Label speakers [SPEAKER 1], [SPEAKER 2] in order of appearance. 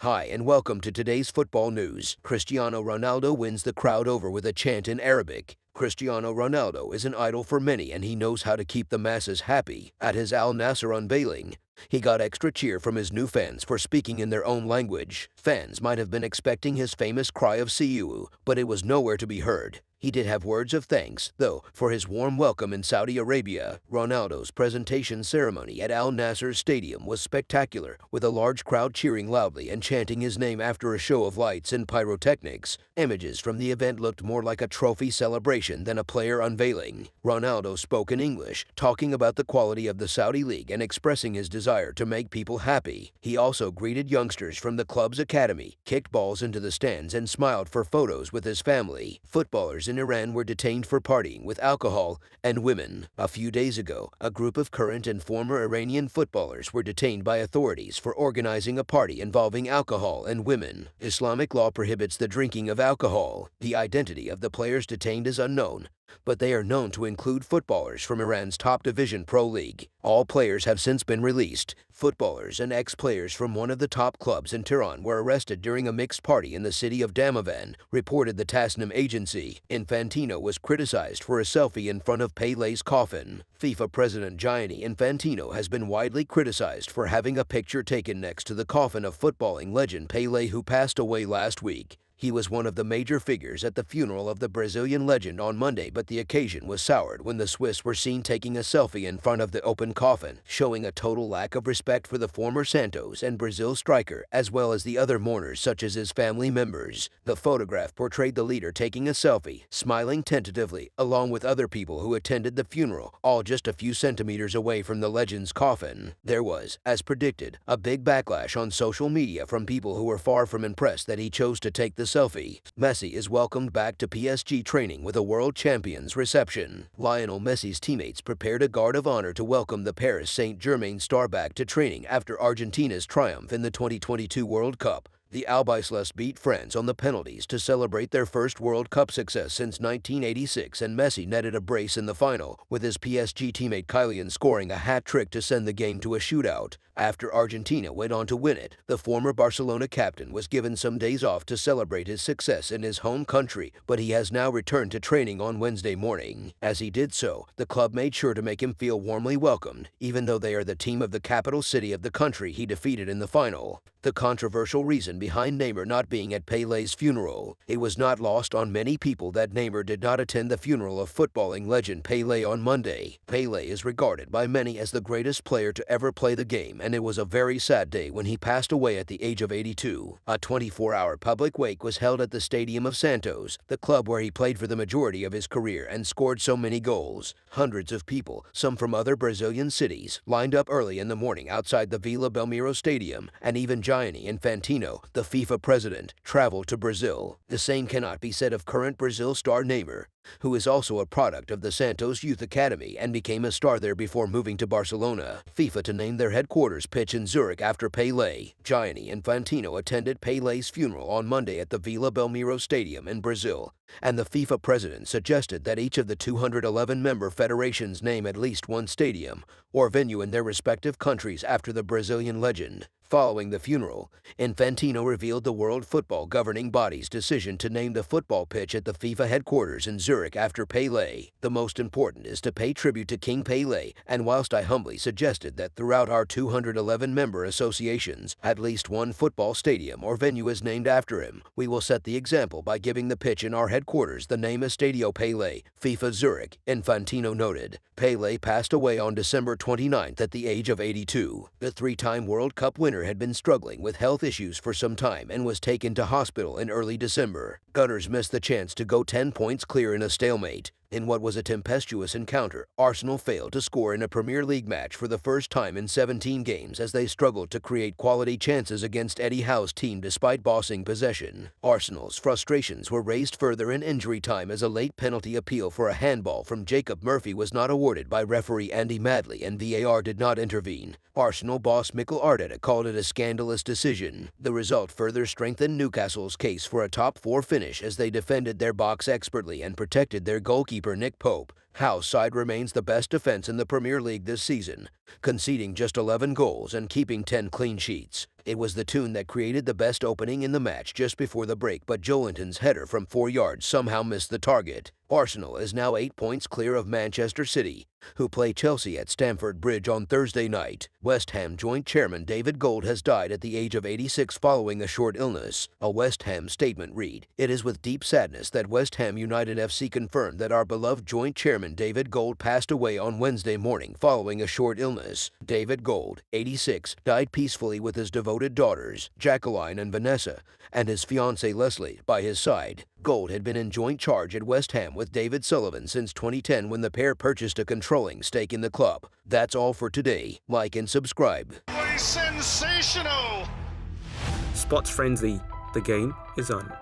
[SPEAKER 1] Hi, and welcome to today's football news. Cristiano Ronaldo wins the crowd over with a chant in Arabic. Cristiano Ronaldo is an idol for many, and he knows how to keep the masses happy. At his Al Nassr unveiling, he got extra cheer from his new fans for speaking in their own language. Fans might have been expecting his famous cry of "See you," but it was nowhere to be heard. He did have words of thanks, though, for his warm welcome in Saudi Arabia. Ronaldo's presentation ceremony at Al Nassr Stadium was spectacular, with a large crowd cheering loudly and chanting his name after a show of lights and pyrotechnics. Images from the event looked more like a trophy celebration than a player unveiling. Ronaldo spoke in English, talking about the quality of the Saudi league and expressing his desire to make people happy. He also greeted youngsters from the club's academy, kicked balls into the stands, and smiled for photos with his family. Footballers in Iran were detained for partying with alcohol and women. A few days ago, a group of current and former Iranian footballers were detained by authorities for organizing a party involving alcohol and women. Islamic law prohibits the drinking of alcohol. The identity of the players detained is unknown, but they are known to include footballers from Iran's top division Pro League. All players have since been released. Footballers and ex-players from one of the top clubs in Tehran were arrested during a mixed party in the city of Damavan, reported the Tasnim agency. Infantino was criticized for a selfie in front of Pele's coffin. FIFA President Gianni Infantino has been widely criticized for having a picture taken next to the coffin of footballing legend Pelé, who passed away last week. He was one of the major figures at the funeral of the Brazilian legend on Monday, but the occasion was soured when the Swiss were seen taking a selfie in front of the open coffin, showing a total lack of respect for the former Santos and Brazil striker, as well as the other mourners such as his family members. The photograph portrayed the leader taking a selfie, smiling tentatively, along with other people who attended the funeral, all just a few centimeters away from the legend's coffin. There was, as predicted, a big backlash on social media from people who were far from impressed that he chose to take the selfie. Messi is welcomed back to PSG training with a world champion's reception. Lionel Messi's teammates prepared a guard of honor to welcome the Paris Saint-Germain star back to training after Argentina's triumph in the 2022 World Cup. The Albiceleste beat France on the penalties to celebrate their first World Cup success since 1986, and Messi netted a brace in the final, with his PSG teammate Kylian scoring a hat-trick to send the game to a shootout. After Argentina went on to win it, the former Barcelona captain was given some days off to celebrate his success in his home country, but he has now returned to training on Wednesday morning. As he did so, the club made sure to make him feel warmly welcomed, even though they are the team of the capital city of the country he defeated in the final. The controversial reason behind Neymar not being at Pelé's funeral. It was not lost on many people that Neymar did not attend the funeral of footballing legend Pelé on Monday. Pelé is regarded by many as the greatest player to ever play the game, and it was a very sad day when he passed away at the age of 82. A 24-hour public wake was held at the Stadium of Santos, the club where he played for the majority of his career and scored so many goals. Hundreds of people, some from other Brazilian cities, lined up early in the morning outside the Vila Belmiro Stadium, and even Gianni Infantino, the FIFA president, traveled to Brazil. The same cannot be said of current Brazil star Neymar, who is also a product of the Santos Youth Academy and became a star there before moving to Barcelona. FIFA to name their headquarters pitch in Zurich after Pelé. Gianni Infantino attended Pelé's funeral on Monday at the Vila Belmiro Stadium in Brazil, and the FIFA president suggested that each of the 211 member federations name at least one stadium or venue in their respective countries after the Brazilian legend. Following the funeral, Infantino revealed the World Football Governing Body's decision to name the football pitch at the FIFA headquarters in Zurich after Pelé. The most important is to pay tribute to King Pelé, and whilst I humbly suggested that throughout our 211 member associations, at least one football stadium or venue is named after him, we will set the example by giving the pitch in our headquarters the name Estadio Pelé, FIFA Zurich, Infantino noted. Pelé passed away on December 29th at the age of 82. The three-time World Cup winner had been struggling with health issues for some time and was taken to hospital in early December. Gunners missed the chance to go 10 points clear in a stalemate. In what was a tempestuous encounter, Arsenal failed to score in a Premier League match for the first time in 17 games as they struggled to create quality chances against Eddie Howe's team despite bossing possession. Arsenal's frustrations were raised further in injury time as a late penalty appeal for a handball from Jacob Murphy was not awarded by referee Andy Madley and VAR did not intervene. Arsenal boss Mikel Arteta called it a scandalous decision. The result further strengthened Newcastle's case for a top-4 finish as they defended their box expertly and protected their goalkeeper Nick Pope. Howe's side remains the best defense in the Premier League this season, conceding just 11 goals and keeping 10 clean sheets. It was the tune that created the best opening in the match just before the break, but Joelinton's header from 4 yards somehow missed the target. Arsenal is now 8 points clear of Manchester City, who play Chelsea at Stamford Bridge on Thursday night. West Ham joint chairman David Gold has died at the age of 86 following a short illness. A West Ham statement read, "It is with deep sadness that West Ham United FC confirmed that our beloved joint chairman David Gold passed away on Wednesday morning following a short illness. David Gold, 86, died peacefully with his devoted daughters, Jacqueline and Vanessa, and his fiancée Leslie by his side." Gold had been in joint charge at West Ham with David Sullivan since 2010 when the pair purchased a controlling stake in the club. That's all for today. Like and subscribe.
[SPEAKER 2] Sensational!
[SPEAKER 3] Sports Friendly, the game is on.